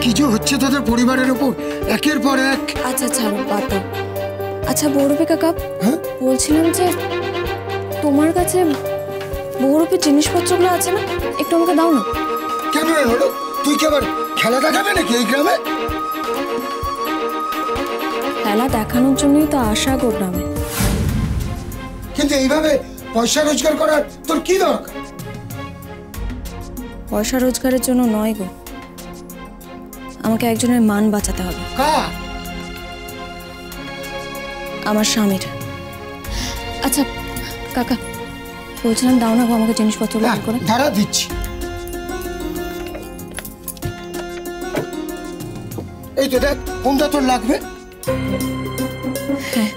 কি যে হচ্ছে তোদের পরিবারের উপর একের পর এক। আচ্ছা ছাড়ো বাদ দাও। আচ্ছা বহুরূপী কাকা, বলছিলাম যে তোমার কাছে বহুরূপীর জিনিসপত্রগুলো আছে না, একটু আমাকে দাও না। কেন রে হলো, তুই কি আবার খেলা দেখাবে নাকি এই গ্রামে? খেলা দেখানোর জন্যই তো আসা গো গ্রামে। কিন্তু এইভাবে পয়সা রোজগার করার তোর কি দরকার? পয়সা রোজগারের জন্য নয় গো, আমাকে একজনের মান বাঁচাতে হবে। কার? আমার স্বামীর। আচ্ছা কাকা, বলছিলাম দাও না গো আমাকে জিনিসপত্রগুলো বের করে। দাঁড়া দিচ্ছি। এই তো দেখ, কোনটা তোর লাগবে? হ্যাঁ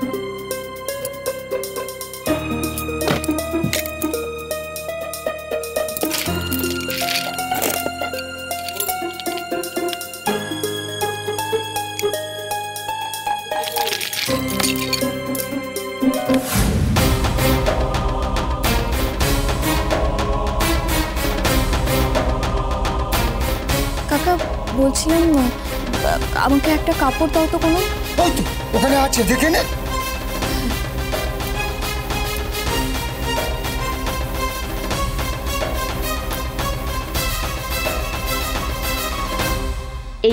কাকা, বলছিলাম আমাকে একটা কাপড় দাও তো কোনো। ওই তো ওখানে আছে, দেখে নে।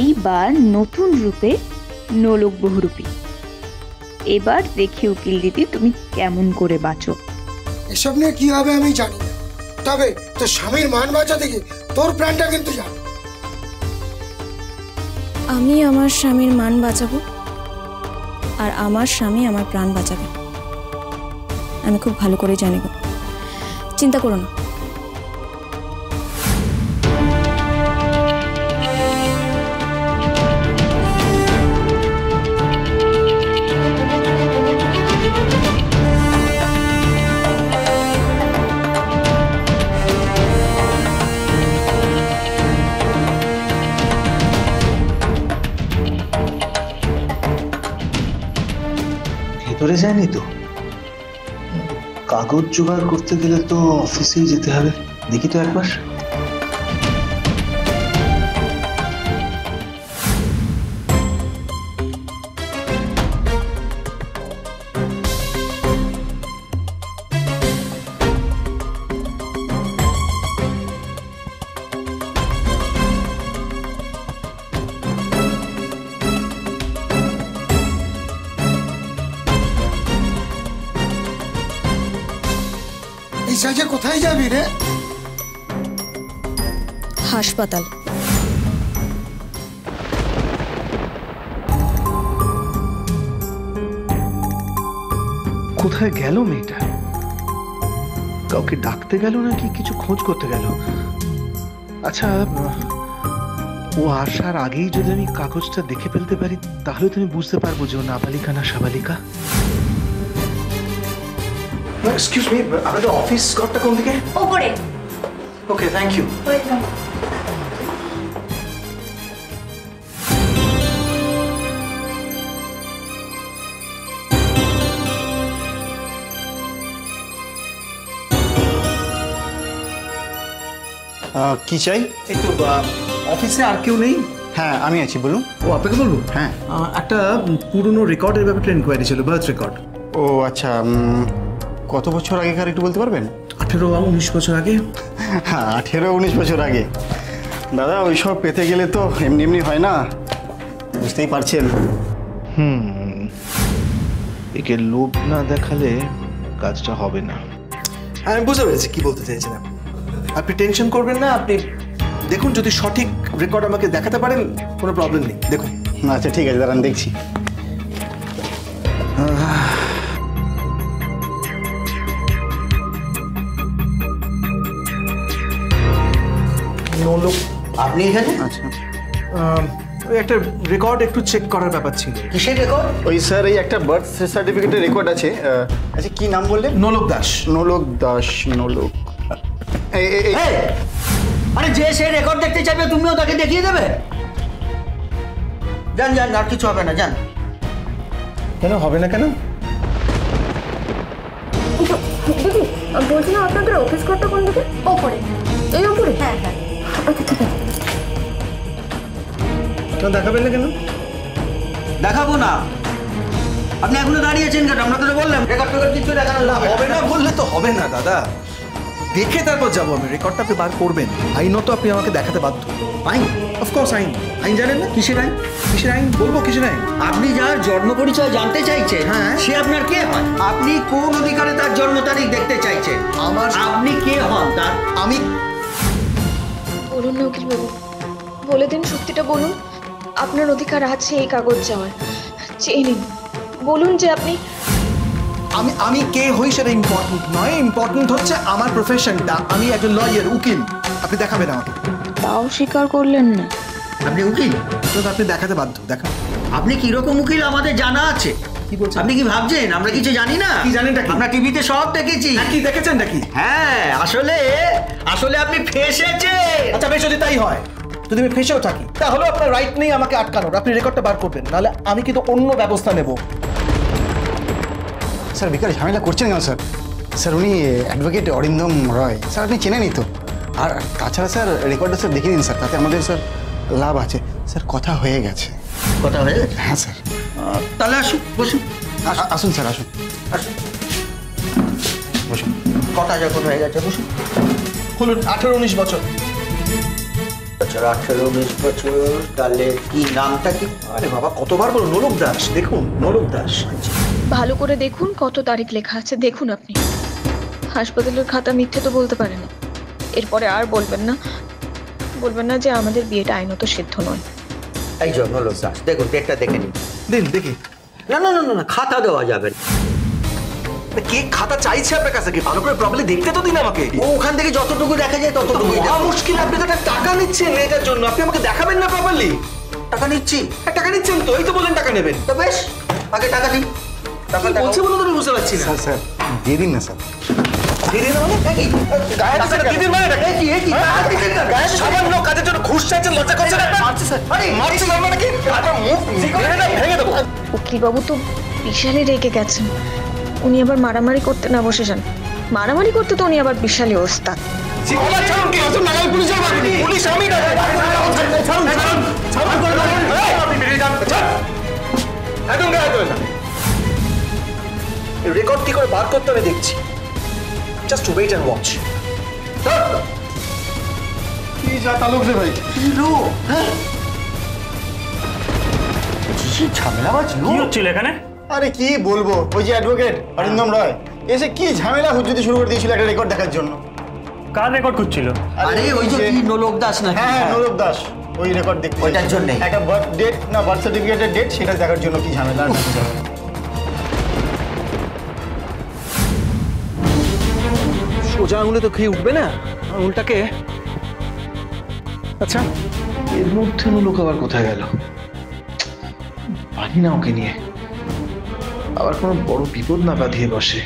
এইবার নতুন রূপে নোলক বহুরূপী। এবার দেখি উকিল দিদি তুমি কেমন করে বাঁচো। এসব নিয়ে কি হবে আমি জানি না, তবে তোর স্বামীর মান বাঁচাতে গিয়ে তোর প্রাণটা কিন্তু যাবে। আমি আমার স্বামীর মান বাঁচাবো আর আমার স্বামী আমার প্রাণ বাঁচাবে, আমি খুব ভালো করে জানি গো, চিন্তা করো না। ভেতরে যায়নি তো? কাগজ জোগাড় করতে গেলে তো অফিসেই যেতে হবে। দেখি তো একবার। এই সাজে কোথায় যাবি রে? হাসপাতাল। কোথায় গেল মেয়েটা? কাউকে ডাকতে গেল নাকি কিছু খোঁজ করতে গেল? আচ্ছা, ও আসার আগেই যদি আমি কাগজটা দেখে ফেলতে পারি তাহলে তুমি বুঝতে পারবো যে ও নাবালিকা না সাবালিকা। এক্সকিউজ মি, আপনাদের অফিস ঘরটা কোন দিকে? উপরে। ওকে, থ্যাংক ইউ। ওয়েলকাম। কি চাই? একটু অফিসে আর কেউ নেই? হ্যাঁ আমি আছি, বলুন। ও, আপনাকে বলবো? হ্যাঁ, একটা পুরনো রেকর্ডের ব্যাপারে ইনকোয়ারি ছিল, বার্থ রেকর্ড। ও আচ্ছা, কত বছর আগেকার একটু বলতে পারবেন? 18-19 বছর আগে। হ্যাঁ, 18-19 বছর আগে। দাদা ওইসব পেতে গেলে তো এমনি এমনি হয় না, বুঝতেই পারছেন। একে লোভ না দেখালে কাজটা হবে না। আমি বুঝতে পেরেছি কি বলতে চাইছেন আপনি। আপনি টেনশন করবেন না, আপনি দেখুন যদি সঠিক রেকর্ড আমাকে দেখাতে পারেন কোনো প্রবলেম নেই, দেখুন। আচ্ছা ঠিক আছে, দাঁড়ান দেখছি। নোলক, আপনি এখানে? আচ্ছা, ওই একটা রেকর্ড একটু চেক করার ব্যাপার ছিল। কিসের রেকর্ড? ওই স্যার এই একটা বার্থ সার্টিফিকেটের রেকর্ড আছে। আচ্ছা কি নাম বললেন? নোলক দাস। নোলক দাস। নোলক, আরে যে সে রেকর্ড দেখতে চাইবে তুমিও তাকে দেখিয়ে দেবে? যান যান, আর কিছু হবে না, যান। কেন হবে না কেন? দিদি বলছিলাম আপনাদের অফিস ঘরটা কোন দিকে? ওপরে। এই ওপরে? হ্যাঁ হ্যাঁ। আচ্ছা ঠিক আছে। দেখাবেন না কেন? দেখাবো না। আপনি এখনো দাঁড়িয়েছেন কেন? আমরা তো বললাম রেকর্ড কিছু দেখানো হবে না বললে তো হবে না দাদা, দেখে তারপর যাবো আমি। রেকর্ডটা আপনি বার করবেন, আইনত আপনি আমাকে দেখাতে বাধ্য। আইন? অফকোর্স আইন। আইন জানেন না? কিসের আইন? কিসের আইন বলবো, কিসের আইন? আপনি যার জন্ম পরিচয় জানতে চাইছেন, হ্যাঁ। সে আপনার কে হয়? আপনি কোন অধিকারে তার জন্ম তারিখ দেখতে চাইছেন? আপনি কে হন তার? আমি বলুন না উকিলবাবু, বলে দিন, সত্যিটা বলুন। আপনার অধিকার আছে এই কাগজ চাওয়ার, চেয়ে নিন। বলুন যে আপনি আমি কে হই সেটা ইম্পর্টেন্ট নয়, ইম্পর্টেন্ট হচ্ছে আমার প্রফেশনটা। আমি একজন লয়ার, উকিল। আপনি দেখাবেন আমাকে। তাও স্বীকার করলেন না। আপনি উকিল? তো আপনি দেখাতে বাধ্য, দেখান। আপনি কিরকম উকিল আমাদের জানা আছে। কি বলছেন? আপনি কি ভাবছেন আমরা কিছু জানি না? কি জানেনটা কি? আমরা টিভিতে সব দেখেছি। কি দেখেছেন নাকি? হ্যাঁ, আসলে আপনি ফেসেছেন। আচ্ছা বেশ, যদি তাই হয়, যদি আমি ফেসেও থাকি, তাহলে আপনার রাইট নেই আমাকে আটকানোর। আপনি রেকর্ডটা বার করবেন, নাহলে আমি কিন্তু অন্য ব্যবস্থা নেব। স্যার বেকার ঝামেলা করছেন কেন স্যার? স্যার উনি অ্যাডভোকেট অরিন্দম রয় স্যার, আপনি চেনেনই তো। আর তাছাড়া স্যার রেকর্ডটা স্যার দেখে নিন স্যার, তাতে আমাদের স্যার লাভ আছে। স্যার কথা হয়ে গেছে। কথা হয়ে গেছে? হ্যাঁ স্যার। তাহলে আসুন, বসুন। আসুন স্যার, আসুন আসুন, বসুন। কথা যখন হয়ে গেছে বসুন। বলুন, 18-19 বছর। 18-19 বছর। তাহলে কি নামটা কি? আরে বাবা, কতবার বলুন, নোলক দাস। দেখুন, নোলক দাস। ভালো করে দেখুন কত তারিখ লেখা আছে, দেখুন আপনি। হাসপাতালের খাতা মিথ্যে তো বলতে পারে না। এরপরে আর বলবেন না যে আমাদের বিয়েটা আইনত সিদ্ধ নয়। এই জন্য লোক দাস, দেখুন ডেটটা দেখে নিন। দিন দেখি। না না না না, খাতা দেওয়া যাবে না। কে খাতা চাইছে আপনার কাছে? কি ভালো করে প্রবলেম দেখতে তো দিন আমাকে। ও ওখান থেকে যতটুকু দেখা যায় ততটুকুই মহা দেখো। মুশকিল, আপনি তো একটা টাকা নিচ্ছেন এটার জন্য, আপনি আমাকে দেখাবেন না প্রপারলি। টাকা নিচ্ছি? টাকা নিচ্ছেন তো, এই তো বলেন টাকা নেবেন। তো বেশ, আগে টাকা দিন। টাকা কি বলছে বলুন তো, আমি বুঝতে পারছি না। স্যার স্যার দিয়ে দিন না স্যার। দিয়ে দিন মানে? এই কি? গায়ে হাত দিয়ে দিন মানে নাকি? এই কি? টাকা দিচ্ছেন না? সামান্য কাজের জন্য ঘুষ চাইছেন, লজ্জা করছেন আপনার? মারছি স্যার। আরে মারছি স্যার মানে কি? আপনার মুখ ভেঙে দেবো। উকিলবাবু তো বিশালই রেগে গেছেন। উনি আবার মারামারি করতে না বসে যান। মারামারি করতে তো উনি আবার বিশালই ওস্তাদ। আমার ছাড়ুন, কি হচ্ছে? নাগাল পুলিশের বাড়ি। পুলিশ আমি না। ছাড়ুন, ছাড়ুন, ছাড়ুন করে দেবেন। আপনি বেরিয়ে যান। ছাড়। একদম গায়ে দেবেন না। রেকর্ড কি করে বার করতে আমি দেখছি। Just wait and watch. কি যা তালুক রে ভাই। ঝামেলাবাজ কি হচ্ছিল এখানে? আরে কি বলবো, ওই যে অ্যাডভোকেট অরিন্দম রয় এসে কি ঝামেলা হুজ্জুতি শুরু করে দিয়েছিল একটা রেকর্ড দেখার জন্য। কার রেকর্ড করছিল? আরে ওই যে কি নোলক দাস না? হ্যাঁ হ্যাঁ, নোলক দাস ওই রেকর্ড দেখতে ওইটার জন্যই। একটা বার্থ ডেট না বার্থ সার্টিফিকেটের ডেট সেটা দেখার জন্য কি ঝামেলা। সোজা আঙুলে তো খেয়ে উঠবে না, আঙুলটাকে। আচ্ছা, এর মধ্যে লোক আবার কোথায় গেল? পারি না ওকে নিয়ে আবার কোনো বড় বিপদ না বাঁধিয়ে বসে।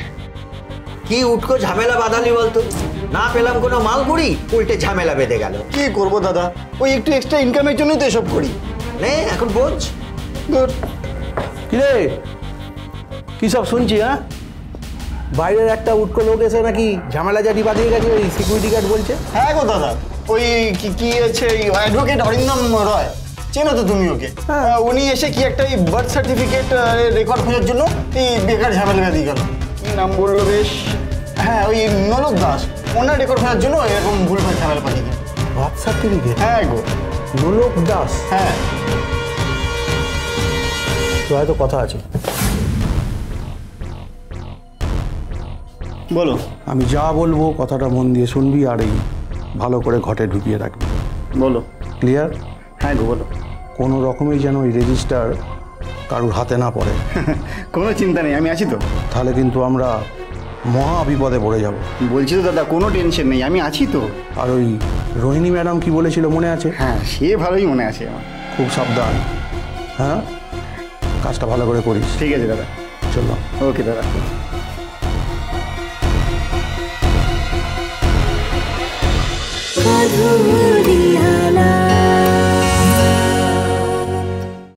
কি উঠকো ঝামেলা বাঁধালি বলতো? না পেলাম কোনো মালগুড়ি, উল্টে ঝামেলা বেঁধে গেল। কি করবো দাদা, ওই একটু এক্সট্রা ইনকামের জন্যই তো এসব করি। নে এখন বোঝ। কিরে কি সব শুনছি? হ্যাঁ, বাইরের একটা উটকো লোক এসে নাকি ঝামেলা জাটি বাঁধিয়ে গেছে, ওই সিকিউরিটি গার্ড বলছে। হ্যাঁ গো দাদা, ওই কি আছে অ্যাডভোকেট অরিন্দম রয়, চেনো তো তুমি ওকে? উনি এসে কি একটা বার্থ সার্টিফিকেট রেকর্ড খোঁজার জন্য এই বেকার ঝামেলা দিয়ে গেল। কি নাম বললো বেশ? হ্যাঁ ওই নোলক দাস, ওনার রেকর্ড খোঁজার জন্য এরকম ভুলভাল ঝামেলা পাঠিয়ে গেল। Birth certificate? হ্যাঁ গো। নোলক দাস? হ্যাঁ তো হয়তো কথা আছে। বলো। আমি যা বলবো কথাটা মন দিয়ে শুনবি আর এই ভালো করে ঘটে ঢুকিয়ে রাখবি। বলো। ক্লিয়ার? হ্যাঁ গো বলো। কোনো রকমেই যেন ওই রেজিস্টার কারুর হাতে না পড়ে। কোনো চিন্তা নেই, আমি আছি তো। তাহলে কিন্তু আমরা মহা বিপদে পড়ে যাব। বলছি তো দাদা, কোনো টেনশন নেই, আমি আছি তো। আর ওই রোহিণী ম্যাডাম কি বলেছিল মনে আছে? হ্যাঁ সে ভালোই মনে আছে আমার। খুব সাবধান, হ্যাঁ, কাজটা ভালো করে করিস। ঠিক আছে দাদা, চলো। ওকে দাদা। মধুর